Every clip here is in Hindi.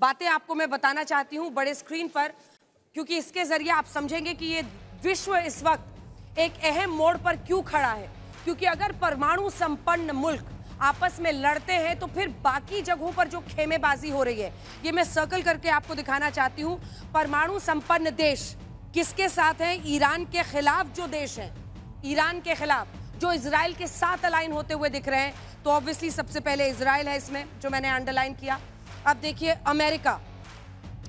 बातें आपको मैं बताना चाहती हूँ बड़े स्क्रीन पर, क्योंकि इसके जरिए आप समझेंगे कि ये विश्व इस वक्त एक अहम मोड़ पर क्यों खड़ा है। क्योंकि अगर परमाणु संपन्न मुल्क आपस में लड़ते हैं तो फिर बाकी जगहों पर जो खेमेबाजी हो रही है, ये मैं सर्कल करके आपको दिखाना चाहती हूँ। परमाणु संपन्न देश किसके साथ हैं? ईरान के खिलाफ जो देश हैं, ईरान के खिलाफ जो इजराइल के साथ अलाइन होते हुए दिख रहे हैं, तो ऑब्वियसली सबसे पहले इजराइल है इसमें, जो मैंने अंडरलाइन किया। अब देखिए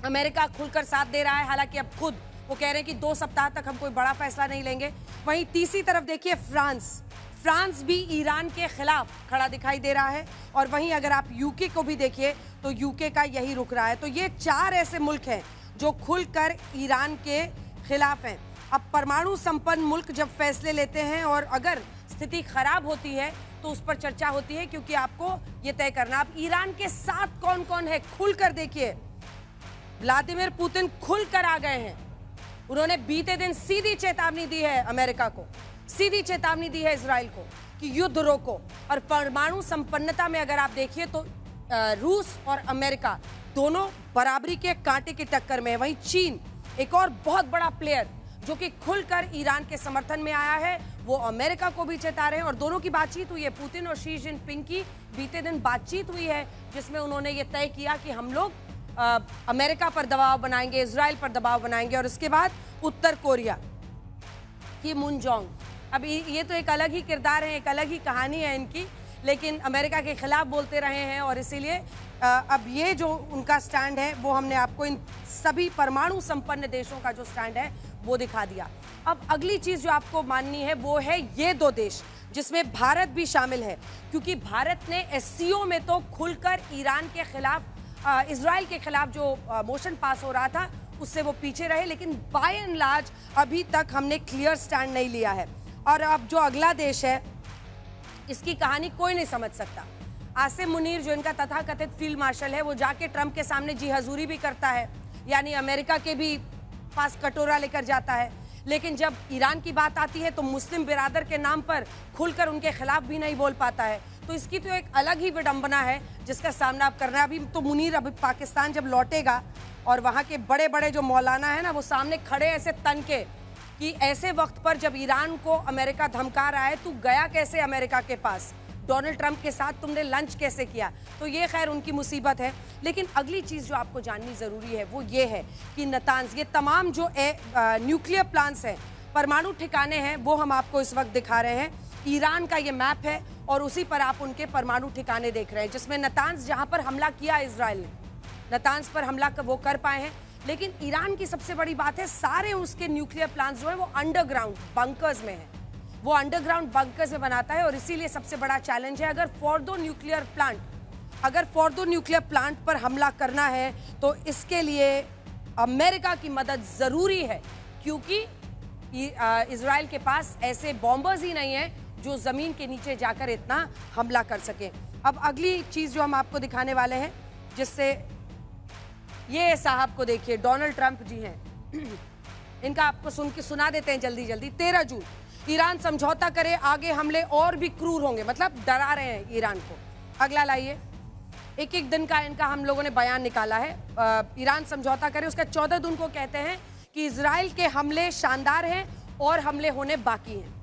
अमेरिका खुलकर साथ दे रहा है, हालांकि अब खुद वो कह रहे हैं कि 2 सप्ताह तक हम कोई बड़ा फैसला नहीं लेंगे। वहीं तीसरी तरफ देखिए फ्रांस भी ईरान के खिलाफ खड़ा दिखाई दे रहा है। और वहीं अगर आप यूके को भी देखिए तो यूके का यही रुख रहा है। तो ये 4 ऐसे मुल्क हैं जो खुलकर ईरान के खिलाफ हैं। अब परमाणु संपन्न मुल्क जब फैसले लेते हैं और अगर स्थिति खराब होती है तो उस पर चर्चा होती है, क्योंकि आपको ये तय करना। अब ईरान के साथ कौन कौन है खुलकर देखिए। व्लादिमीर पुतिन खुलकर आ गए हैं। उन्होंने बीते दिन सीधी चेतावनी दी है अमेरिका को, सीधी चेतावनी दी है इजराइल को कि युद्ध रोको। और परमाणु संपन्नता में अगर आप देखिए तो रूस और अमेरिका दोनों बराबरी के कांटे की टक्कर में है। वहीं चीन एक और बहुत बड़ा प्लेयर जो कि खुलकर ईरान के समर्थन में आया है, वो अमेरिका को भी चेता रहे हैं। और दोनों की बातचीत हुई है, पुतिन और शी जिनपिंग की बीते दिन बातचीत हुई है, जिसमें उन्होंने ये तय किया कि हम लोग अमेरिका पर दबाव बनाएंगे, इजराइल पर दबाव बनाएंगे। और उसके बाद उत्तर कोरिया की मुन जोंग, अब ये तो एक अलग ही किरदार है, एक अलग ही कहानी है इनकी, लेकिन अमेरिका के खिलाफ बोलते रहे हैं। और इसीलिए अब ये जो उनका स्टैंड है वो हमने आपको इन सभी परमाणु संपन्न देशों का जो स्टैंड है वो दिखा दिया। अब अगली चीज जो आपको माननी है वो है ये 2 देश जिसमें भारत भी शामिल है, क्योंकि भारत ने एससीओ में तो खुलकर ईरान के खिलाफ, इजराइल के खिलाफ जो मोशन पास हो रहा था उससे वो पीछे रहे, लेकिन बाय एंड लार्ज अभी तक हमने क्लियर स्टैंड नहीं लिया है। और अब जो अगला देश है इसकी कहानी कोई नहीं समझ सकता। आसिम मुनीर जो इनका तथाकथित फील्ड मार्शल है, वो जाके ट्रंप के सामने जी हजूरी भी करता है, यानी अमेरिका के भी पास कटोरा लेकर जाता है। लेकिन जब ईरान की बात आती है तो मुस्लिम बिरादर के नाम पर खुलकर उनके खिलाफ भी नहीं बोल पाता है। तो इसकी तो एक अलग ही विडंबना है जिसका सामना आप करना है। अभी तो मुनीर अभी पाकिस्तान जब लौटेगा और वहाँ के बड़े बड़े जो मौलाना है ना, वो सामने खड़े ऐसे तन के कि ऐसे वक्त पर जब ईरान को अमेरिका धमका रहा है, तू गया कैसे अमेरिका के पास, डोनाल्ड ट्रंप के साथ तुमने लंच कैसे किया। तो ये खैर उनकी मुसीबत है। लेकिन अगली चीज़ जो आपको जाननी ज़रूरी है वो ये है कि नतान्ज, ये तमाम जो न्यूक्लियर प्लांट्स हैं, परमाणु ठिकाने हैं, वो हम आपको इस वक्त दिखा रहे हैं। ईरान का ये मैप है और उसी पर आप उनके परमाणु ठिकाने देख रहे हैं, जिसमें नतान्ज जहाँ पर हमला किया इजराइल ने, नतान्ज पर हमला वो कर पाए हैं। लेकिन ईरान की सबसे बड़ी बात है, सारे उसके न्यूक्लियर प्लांट्स जो है वो अंडरग्राउंड बंकर्स में है, वो अंडरग्राउंड बंकर्स में बनाता है। और इसीलिए सबसे बड़ा चैलेंज है, अगर फॉर्डो न्यूक्लियर प्लांट पर हमला करना है तो इसके लिए अमेरिका की मदद जरूरी है, क्योंकि इजराइल के पास ऐसे बॉम्बर्स ही नहीं है जो जमीन के नीचे जाकर इतना हमला कर सके। अब अगली चीज जो हम आपको दिखाने वाले हैं, जिससे ये साहब को देखिए, डोनाल्ड ट्रंप जी हैं, इनका आपको सुना देते हैं जल्दी जल्दी। 13 जून ईरान समझौता करे, आगे हमले और भी क्रूर होंगे, मतलब डरा रहे हैं ईरान को। अगला लाइए, एक दिन का इनका हम लोगों ने बयान निकाला है। ईरान समझौता करे, उसका 14 जून को कहते हैं कि इजराइल के हमले शानदार हैं और हमले होने बाकी हैं।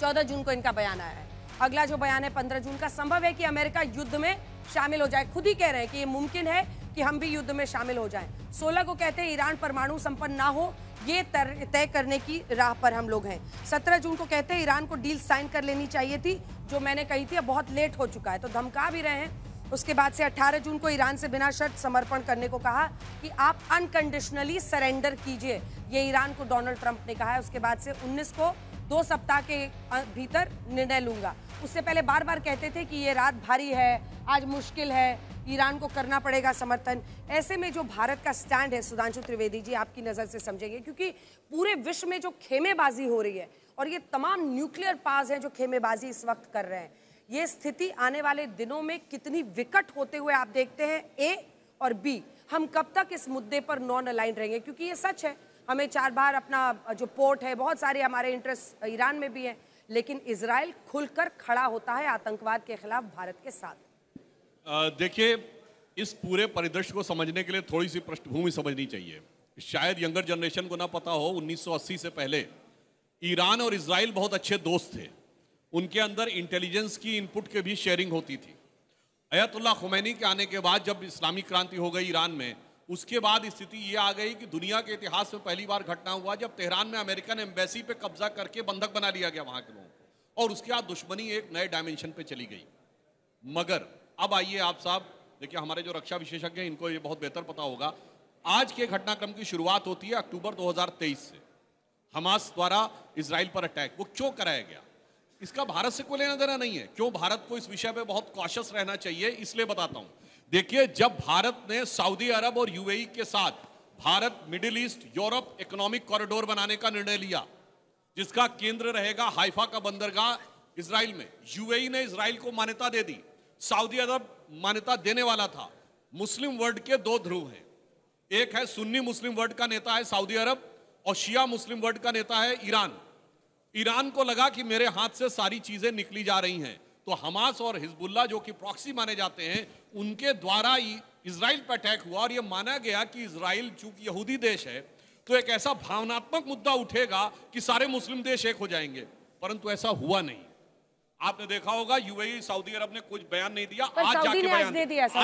14 जून को इनका बयान आया है। अगला जो बयान है 15 जून का, संभव है कि अमेरिका युद्ध में शामिल हो जाए। खुद ही कह रहे हैं कि ये मुमकिन है कि हम भी युद्ध में शामिल हो जाएं। 16 को कहते हैं ईरान परमाणु संपन्न ना हो, ये तय करने की राह पर हम लोग हैं। 17 जून को कहते हैं ईरान को डील साइन कर लेनी चाहिए थी, जो मैंने कही थी, अब बहुत लेट हो चुका है, तो धमका भी रहे हैं। उसके बाद से 18 जून को ईरान से बिना शर्त समर्पण करने को कहा कि आप अनकंडीशनली सरेंडर कीजिए, ये ईरान को डोनाल्ड ट्रंप ने कहा है। उसके बाद से 19 को 2 सप्ताह के भीतर निर्णय लूंगा। उससे पहले बार बार कहते थे कि ये रात भारी है, आज मुश्किल है, ईरान को करना पड़ेगा समर्थन। ऐसे में जो भारत का स्टैंड है, सुधांशु त्रिवेदी जी आपकी नज़र से समझेंगे, क्योंकि पूरे विश्व में जो खेमेबाजी हो रही है और ये तमाम न्यूक्लियर पावर्स हैं जो खेमेबाजी इस वक्त कर रहे हैं, ये स्थिति आने वाले दिनों में कितनी विकट होते हुए आप देखते हैं। ए और बी, हम कब तक इस मुद्दे पर नॉन अलाइन रहेंगे, क्योंकि ये सच है, हमें 4 बार अपना जो पोर्ट है, बहुत सारे हमारे इंटरेस्ट ईरान में भी हैं, लेकिन इजराइल खुलकर खड़ा होता है आतंकवाद के खिलाफ भारत के साथ। देखिए, इस पूरे परिदृश्य को समझने के लिए थोड़ी सी पृष्ठभूमि समझनी चाहिए। शायद यंगर जनरेशन को ना पता हो, 1980 से पहले ईरान और इजराइल बहुत अच्छे दोस्त थे। उनके अंदर इंटेलिजेंस की इनपुट के भी शेयरिंग होती थी। अयतुल्लाह खुमैनी के आने के बाद जब इस्लामी क्रांति हो गई ईरान में, उसके बाद स्थिति ये आ गई कि दुनिया के इतिहास में पहली बार घटना हुआ जब तेहरान में अमेरिकन एम्बेसी पे कब्जा करके बंधक बना लिया गया वहां के लोगों को, और उसके बाद दुश्मनी एक नए डायमेंशन पे चली गई। मगर अब आइए आप साहब देखिए, हमारे जो रक्षा विशेषज्ञ हैं इनको ये बहुत बेहतर पता होगा। आज के घटनाक्रम की शुरुआत होती है अक्टूबर 2023 से, हमास द्वारा इजराइल पर अटैक। वो क्यों कराया गया, इसका भारत से कोई लेना देना नहीं है। क्यों भारत को इस विषय पे बहुत कॉशियस रहना चाहिए, इसलिए बताता हूं। देखिए, जब भारत ने सऊदी अरब और यूएई के साथ Bharat middle east Europe economic corridor बनाने का निर्णय लिया, जिसका केंद्र रहेगा हाइफा का बंदरगाह इजराइल में, यूएई ने इजराइल को मान्यता दे दी, सऊदी अरब मान्यता देने वाला था। मुस्लिम वर्ल्ड के दो ध्रुव हैं, एक है सुन्नी मुस्लिम वर्ल्ड का नेता है सऊदी अरब, और शिया मुस्लिम वर्ल्ड का नेता है ईरान। ईरान को लगा कि मेरे हाथ से सारी चीजें निकली जा रही हैं, तो हमास और हिजबुल्लाह जो कि प्रॉक्सी माने जाते हैं, उनके द्वारा इजराइल पर अटैक हुआ। और यह माना गया कि इजराइल चूंकि यहूदी देश है तो एक ऐसा भावनात्मक मुद्दा उठेगा कि सारे मुस्लिम देश एक हो जाएंगे, परंतु ऐसा हुआ नहीं। आपने देखा होगा यूएई सऊदी अरब ने कुछ बयान नहीं दिया, आज जाके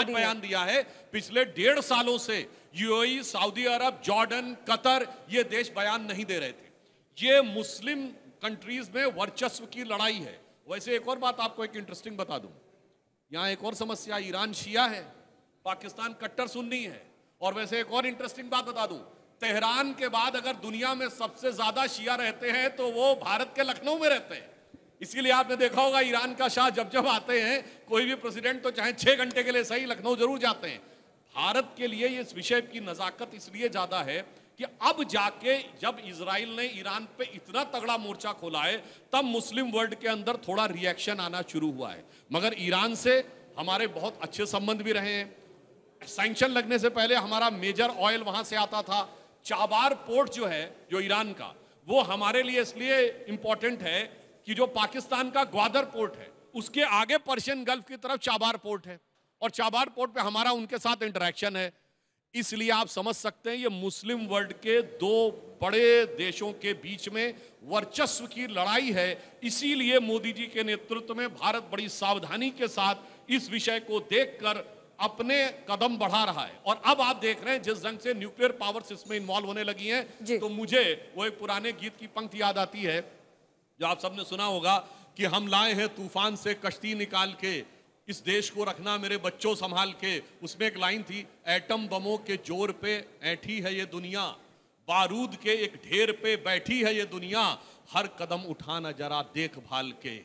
बयान दिया है। पिछले 1.5 सालों से यूएई, सऊदी अरब, जॉर्डन, कतर ये देश बयान नहीं दे रहे थे। ये मुस्लिम कंट्रीज में वर्चस्व की लड़ाई है। वैसे एक और बात आपको एक इंटरेस्टिंग बता दूं, यहां एक और समस्या, ईरान शिया है, पाकिस्तान कट्टर सुन्नी है। और वैसे एक और इंटरेस्टिंग बात बता दूं, तेहरान के बाद अगर दुनिया में सबसे ज्यादा शिया रहते हैं तो वो भारत के लखनऊ में रहते हैं। इसीलिए आपने देखा होगा ईरान का शाह जब जब आते हैं, कोई भी प्रेसिडेंट तो चाहे 6 घंटे के लिए सही लखनऊ जरूर जाते हैं। भारत के लिए इस विषय की नजाकत इसलिए ज्यादा है कि अब जाके जब इजराइल ने ईरान पे इतना तगड़ा मोर्चा खोला है, तब मुस्लिम वर्ल्ड के अंदर थोड़ा रिएक्शन आना शुरू हुआ है। मगर ईरान से हमारे बहुत अच्छे संबंध भी रहे हैं। सैंक्शन लगने से पहले हमारा मेजर ऑयल वहां से आता था। चाबार पोर्ट जो है, जो ईरान का, वो हमारे लिए इसलिए इंपॉर्टेंट है कि जो पाकिस्तान का ग्वादर पोर्ट है, उसके आगे पर्शियन गल्फ की तरफ चाबार पोर्ट है, और चाबार पोर्ट पे हमारा उनके साथ इंटरेक्शन है। इसलिए आप समझ सकते हैं ये मुस्लिम वर्ल्ड के दो बड़े देशों के बीच में वर्चस्व की लड़ाई है। इसीलिए मोदी जी के नेतृत्व में भारत बड़ी सावधानी के साथ इस विषय को देखकर अपने कदम बढ़ा रहा है। और अब आप देख रहे हैं जिस ढंग से न्यूक्लियर पावर्स इसमें इन्वॉल्व होने लगी हैं, तो मुझे वो एक पुराने गीत की पंक्ति याद आती है जो आप सबने सुना होगा कि हम लाए हैं तूफान से कश्ती निकाल के, इस देश को रखना मेरे बच्चों संभाल के। उसमें एक लाइन थी, एटम बमों के जोर पे ऐठी है ये दुनिया, बारूद के एक ढेर पे बैठी है ये दुनिया, हर कदम उठाना जरा देखभाल के,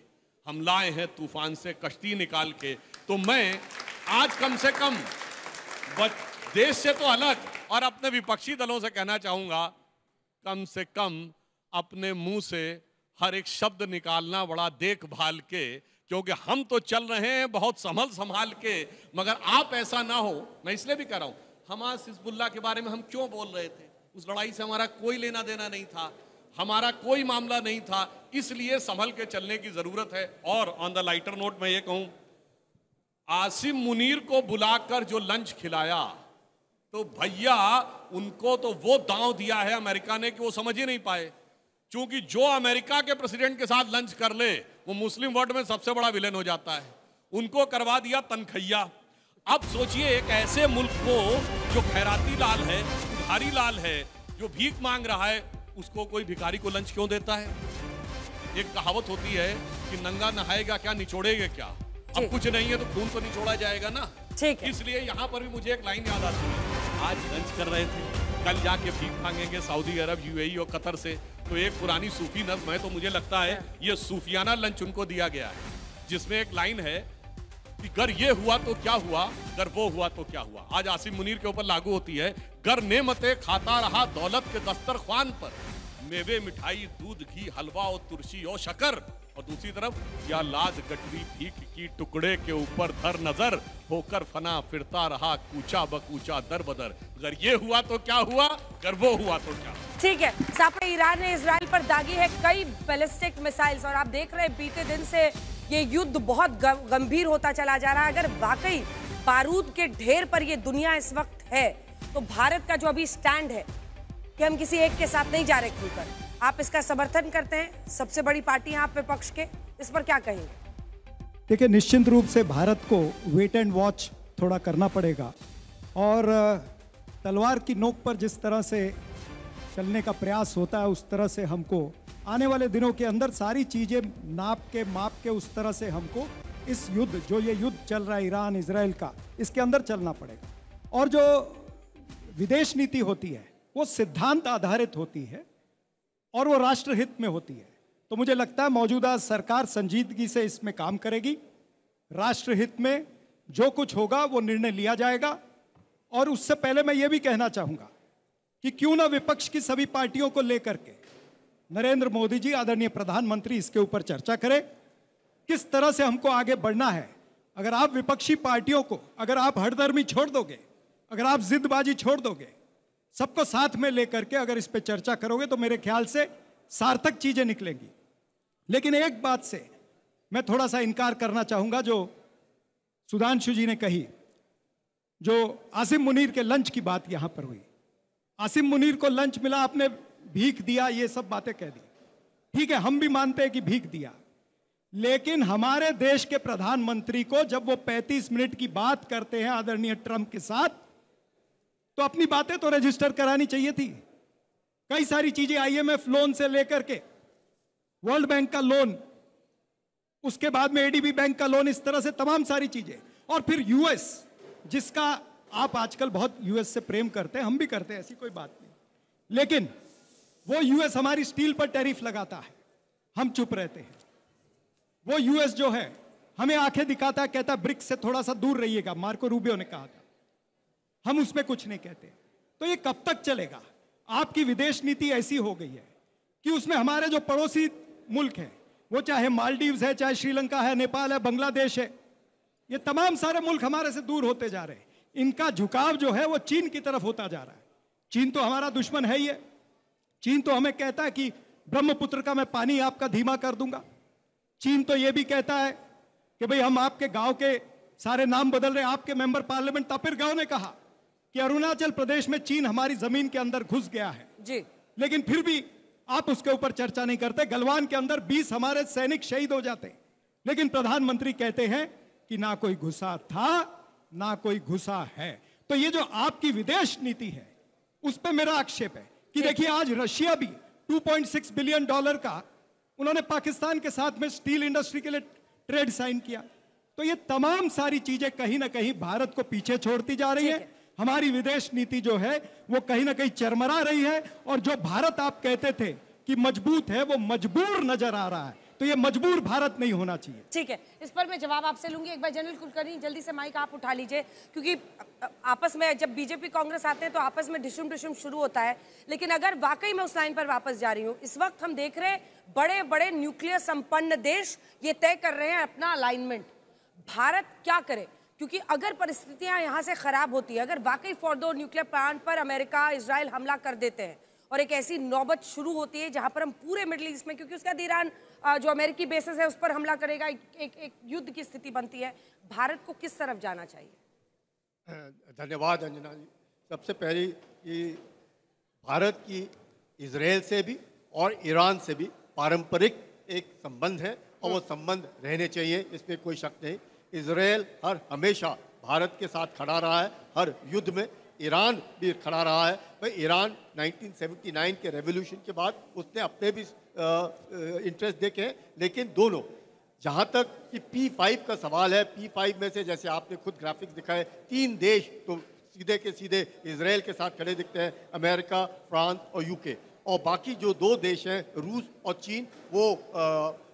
हम लाए हैं तूफान से कश्ती निकाल के। तो मैं आज कम से कम देश से तो अलग और अपने विपक्षी दलों से कहना चाहूंगा, कम से कम अपने मुंह से हर एक शब्द निकालना बड़ा देखभाल के, क्योंकि हम तो चल रहे हैं बहुत संभाल के, मगर आप ऐसा ना हो। मैं इसलिए भी कह रहा हूं, हमास हिजबुल्लाह के बारे में हम क्यों बोल रहे थे, उस लड़ाई से हमारा कोई लेना देना नहीं था, हमारा कोई मामला नहीं था, इसलिए संभल के चलने की जरूरत है। और ऑन द लाइटर नोट मैं ये कहूं, आसिम मुनीर को बुलाकर जो लंच खिलाया, तो भैया उनको तो वो दांव दिया है अमेरिका ने कि वो समझ ही नहीं पाए। क्योंकि जो अमेरिका के प्रेसिडेंट के साथ लंच कर ले, वो मुस्लिम वर्ल्ड में सबसे बड़ा विलेन हो जाता है। उनको करवा दिया तनखैया। अब सोचिए, एक ऐसे मुल्क को जो खैराती लाल है, उधारी लाल है, जो भीख मांग रहा है, उसको कोई भिखारी को लंच क्यों देता है? एक कहावत होती है कि नंगा नहाएगा क्या, निचोड़ेगा क्या। अब कुछ नहीं है तो खून तो निचोड़ा जाएगा ना। ठीक है। इसलिए यहाँ पर भी मुझे एक लाइन याद आती है, आज लंच कर रहे थे, कल जाके भीख मांगेंगे सऊदी अरब, यूएई और कतर से। तो एक पुरानी सूफी नज़्म है, तो मुझे लगता है ये सूफियाना लंच उनको दिया गया है, जिसमें एक लाइन है कि गर ये हुआ तो क्या हुआ, गर वो हुआ तो क्या हुआ। आज आसिम मुनीर के ऊपर लागू होती है, गर नेमते खाता रहा दौलत के दस्तरख्वान पर, मेवे मिठाई दूध घी हलवा और तुरशी और शकर। और दूसरी तरफ, या लाद गठरी भीख की टुकड़े के ऊपर धर नजर, होकर फना फिरता रहा कूचा बकूचा दर बदर। अगर ये हुआ तो क्या हुआ, अगर वो हुआ तो क्या। ठीक है साहब, ईरान ने इजराइल पर दागी है कई बैलिस्टिक मिसाइल्स, और आप देख रहे हैं बीते दिन से ये युद्ध बहुत गंभीर होता चला जा रहा है। अगर वाकई बारूद के ढेर पर ये दुनिया इस वक्त है, तो भारत का जो अभी स्टैंड है कि हम किसी एक के साथ नहीं जा रहे खुलकर, आप इसका समर्थन करते हैं? सबसे बड़ी पार्टी हैं आप विपक्ष के, इस पर क्या कहेंगे? देखिए, निश्चित रूप से भारत को वेट एंड वॉच थोड़ा करना पड़ेगा और तलवार की नोक पर जिस तरह से चलने का प्रयास होता है उस तरह से हमको आने वाले दिनों के अंदर सारी चीजें नाप के माप के उस तरह से हमको इस युद्ध, जो ये युद्ध चल रहा है ईरान इजराइल का, इसके अंदर चलना पड़ेगा। और जो विदेश नीति होती है वो सिद्धांत आधारित होती है और वो राष्ट्रहित में होती है। तो मुझे लगता है मौजूदा सरकार संजीदगी से इसमें काम करेगी, राष्ट्रहित में जो कुछ होगा वो निर्णय लिया जाएगा। और उससे पहले मैं ये भी कहना चाहूंगा कि क्यों ना विपक्ष की सभी पार्टियों को लेकर के नरेंद्र मोदी जी, आदरणीय प्रधानमंत्री, इसके ऊपर चर्चा करें किस तरह से हमको आगे बढ़ना है। अगर आप विपक्षी पार्टियों को, अगर आप हठधर्मी छोड़ दोगे, अगर आप जिद्दबाजी छोड़ दोगे, सबको साथ में लेकर के अगर इस पे चर्चा करोगे तो मेरे ख्याल से सार्थक चीजें निकलेंगी। लेकिन एक बात से मैं थोड़ा सा इनकार करना चाहूंगा, जो सुधांशु जी ने कही, जो आसिम मुनीर के लंच की बात यहां पर हुई। आसिम मुनीर को लंच मिला, आपने भीख दिया, ये सब बातें कह दी। ठीक है, हम भी मानते हैं कि भीख दिया, लेकिन हमारे देश के प्रधानमंत्री को जब वो 35 मिनट की बात करते हैं आदरणीय ट्रंप के साथ, तो अपनी बातें तो रजिस्टर करानी चाहिए थी। कई सारी चीजें, आईएमएफ लोन से लेकर के वर्ल्ड बैंक का लोन, उसके बाद में एडीबी बैंक का लोन, इस तरह से तमाम सारी चीजें। और फिर यूएस, जिसका आप आजकल बहुत यूएस से प्रेम करते हैं, हम भी करते हैं, ऐसी कोई बात नहीं, लेकिन वो यूएस हमारी स्टील पर टैरिफ लगाता है, हम चुप रहते हैं। वो यूएस जो है हमें आंखें दिखाता है, कहता है ब्रिक्स से थोड़ा सा दूर रहिएगा, मार्को रूबियो ने कहा था, हम उसमें कुछ नहीं कहते। तो ये कब तक चलेगा? आपकी विदेश नीति ऐसी हो गई है कि उसमें हमारे जो पड़ोसी मुल्क हैं, वो चाहे मालदीव्स है, चाहे श्रीलंका है, नेपाल है, बांग्लादेश है, ये तमाम सारे मुल्क हमारे से दूर होते जा रहे हैं। इनका झुकाव जो है वो चीन की तरफ होता जा रहा है। चीन तो हमारा दुश्मन है ही है। चीन तो हमें कहता है कि ब्रह्मपुत्र का मैं पानी आपका धीमा कर दूंगा। चीन तो ये भी कहता है कि भाई हम आपके गांव के सारे नाम बदल रहे हैं। आपके मेंबर पार्लियामेंट तापिर गांव ने कहा कि अरुणाचल प्रदेश में चीन हमारी जमीन के अंदर घुस गया है जी, लेकिन फिर भी आप उसके ऊपर चर्चा नहीं करते। गलवान के अंदर 20 हमारे सैनिक शहीद हो जाते, लेकिन प्रधानमंत्री कहते हैं कि ना कोई घुसा था ना कोई घुसा है। तो ये जो आपकी विदेश नीति है उस पर मेरा आक्षेप है कि देखिए, आज रशिया भी $2.6 बिलियन का उन्होंने पाकिस्तान के साथ में स्टील इंडस्ट्री के लिए ट्रेड साइन किया। तो ये तमाम सारी चीजें कहीं ना कहीं भारत को पीछे छोड़ती जा रही है। हमारी विदेश नीति जो है वो कहीं ना कहीं चरमरा रही है, और जो भारत आप कहते थे कि मजबूत है, वो मजबूर नजर आ रहा है। तो ये मजबूर भारत नहीं होना चाहिए। ठीक है, इस पर मैं जवाब आपसे लूंगी। एक बार जनरल कुलकर्णी, जल्दी से माइक आप उठा लीजिए, क्योंकि आपस में जब बीजेपी कांग्रेस आते हैं तो आपस में डिशुम डिशुम शुरू होता है। लेकिन अगर वाकई मैं उस लाइन पर वापस जा रही हूँ, इस वक्त हम देख रहे हैं बड़े बड़े न्यूक्लियर संपन्न देश ये तय कर रहे हैं अपना अलाइनमेंट। भारत क्या करे? क्योंकि अगर परिस्थितियां यहाँ से खराब होती है, अगर वाकई फोर्डो न्यूक्लियर प्लांट पर अमेरिका इजराइल हमला कर देते हैं और एक ऐसी नौबत शुरू होती है जहां पर हम पूरे मिडिल ईस्ट में, क्योंकि उसका ईरान जो अमेरिकी बेसिस है उस पर हमला करेगा, एक युद्ध की स्थिति बनती है, भारत को किस तरफ जाना चाहिए? धन्यवाद अंजना जी। सबसे पहले कि भारत की इजराइल से भी और ईरान से भी पारंपरिक एक संबंध है और वो संबंध रहने चाहिए, इसमें कोई शक नहीं। इजराइल हमेशा भारत के साथ खड़ा रहा है हर युद्ध में। ईरान भी खड़ा रहा है। भाई ईरान 1979 के रेवोल्यूशन के बाद उसने अपने भी इंटरेस्ट देखे हैं, लेकिन दोनों, जहाँ तक कि P5 का सवाल है, P5 में से जैसे आपने खुद ग्राफिक्स दिखाए, 3 देश तो सीधे के सीधे इजराइल के साथ खड़े दिखते हैं, अमेरिका, फ्रांस और यूके, और बाकी जो 2 देश हैं रूस और चीन, वो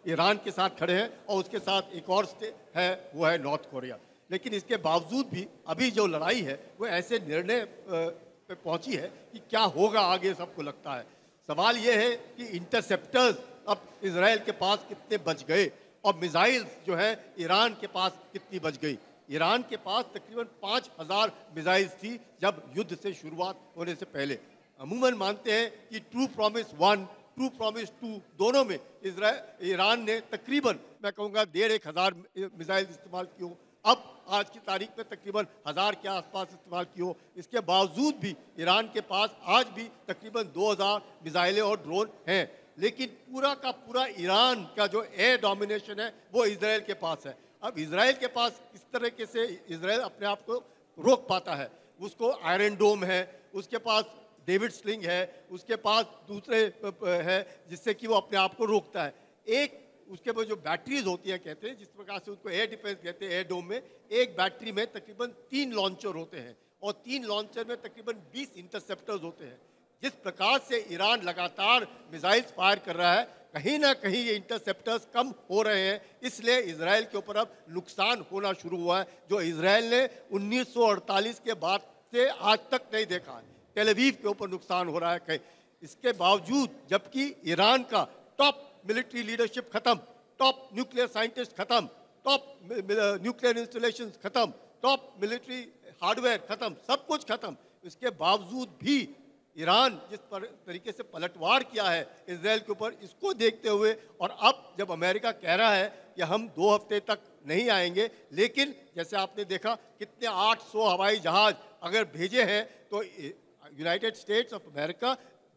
ईरान के साथ खड़े हैं, और उसके साथ एक और है वो है नॉर्थ कोरिया। लेकिन इसके बावजूद भी अभी जो लड़ाई है वो ऐसे निर्णय पे पहुंची है कि क्या होगा आगे, सबको लगता है। सवाल ये है कि इंटरसेप्टर्स अब इजराइल के पास कितने बच गए, और मिसाइल्स जो है ईरान के पास कितनी बच गई। ईरान के पास तकरीबन 5000 मिसाइल्स थी जब युद्ध से शुरुआत होने से पहले। अमूमन मानते हैं कि ट्रू प्रॉमिस 1, ट्रू प्रॉमिस 2 दोनों में ईरान ने तकरीबन मैं कहूँगा 1500 मिसाइल इस्तेमाल की हो। अब आज की तारीख में तकरीबन 1000 के आसपास इस्तेमाल की हो, इसके बावजूद भी ईरान के पास आज भी तकरीबन 2000 मिसाइलें और ड्रोन हैं। लेकिन पूरा का पूरा ईरान का जो एयर डोमिनेशन है वो इजराइल के पास है। अब इजराइल के पास किस तरीके से इजराइल अपने आप को रोक पाता है? उसको आयरन डोम है, उसके पास डेविड स्लिंग है, उसके पास दूसरे है जिससे कि वो अपने आप को रोकता है। एक उसके पास जो बैटरीज होती हैं, कहते हैं जिस प्रकार से उसको एयर डिफेंस कहते हैं, एयर डोम में एक बैटरी में तकरीबन 3 लॉन्चर होते हैं और 3 लॉन्चर में तकरीबन 20 इंटरसेप्टर्स होते हैं। जिस प्रकार से ईरान लगातार मिसाइल्स फायर कर रहा है, कहीं ना कहीं ये इंटरसेप्टर्स कम हो रहे हैं, इसलिए इजराइल के ऊपर अब नुकसान होना शुरू हुआ है, जो इजराइल ने 1948 के बाद से आज तक नहीं देखा है। टेल अवीव के ऊपर नुकसान हो रहा है कहीं। इसके बावजूद जबकि ईरान का टॉप मिलिट्री लीडरशिप खत्म, टॉप न्यूक्लियर साइंटिस्ट खत्म, टॉप न्यूक्लियर इंस्टॉलेशन खत्म, टॉप मिलिट्री हार्डवेयर खत्म, सब कुछ खत्म, इसके बावजूद भी ईरान जिस तरीके से पलटवार किया है इजराइल के ऊपर, इसको देखते हुए और अब जब अमेरिका कह रहा है कि हम 2 हफ्ते तक नहीं आएंगे, लेकिन जैसे आपने देखा कितने 800 हवाई जहाज अगर भेजे हैं तो United states of America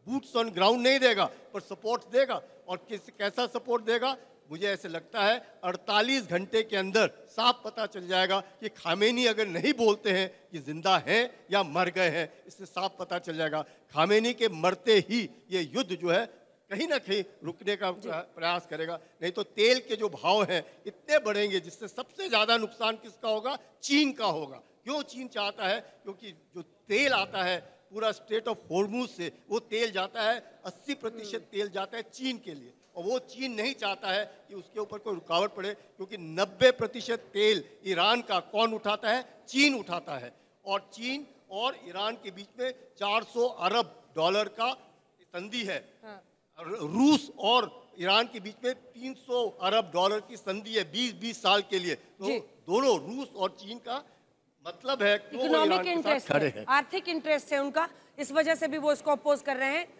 boots on ground नहीं देगा पर सपोर्ट देगा। और कैसा सपोर्ट देगा? मुझे ऐसे लगता है 48 घंटे के अंदर साफ पता चल जाएगा कि खामेनी अगर नहीं बोलते हैं कि जिंदा हैं या मर गए हैं, इससे साफ पता चल जाएगा। खामेनी के मरते ही ये युद्ध जो है कहीं ना कहीं रुकने का प्रयास करेगा, नहीं तो तेल के जो भाव हैं इतने बढ़ेंगे जिससे सबसे ज्यादा नुकसान किसका होगा? चीन का होगा। क्यों चीन चाहता है? क्योंकि जो तेल आता है पूरा स्ट्रेट ऑफ हॉर्मुज से, वो तेल जाता है 80% तेल जाता है चीन के लिए, और वो चीन नहीं चाहता है कि उसके ऊपर कोई रुकावट पड़े, क्योंकि 90% तेल ईरान का कौन उठाता है? चीन उठाता है। और चीन और ईरान के बीच में 400 अरब डॉलर का संधि है। रूस और ईरान के बीच में 300 अरब डॉलर की संधि है 20-20 साल के लिए। तो दोनों रूस और चीन का मतलब है कि इकोनॉमिक इंटरेस्ट है, आर्थिक इंटरेस्ट है उनका, इस वजह से भी वो इसको अपोज कर रहे हैं।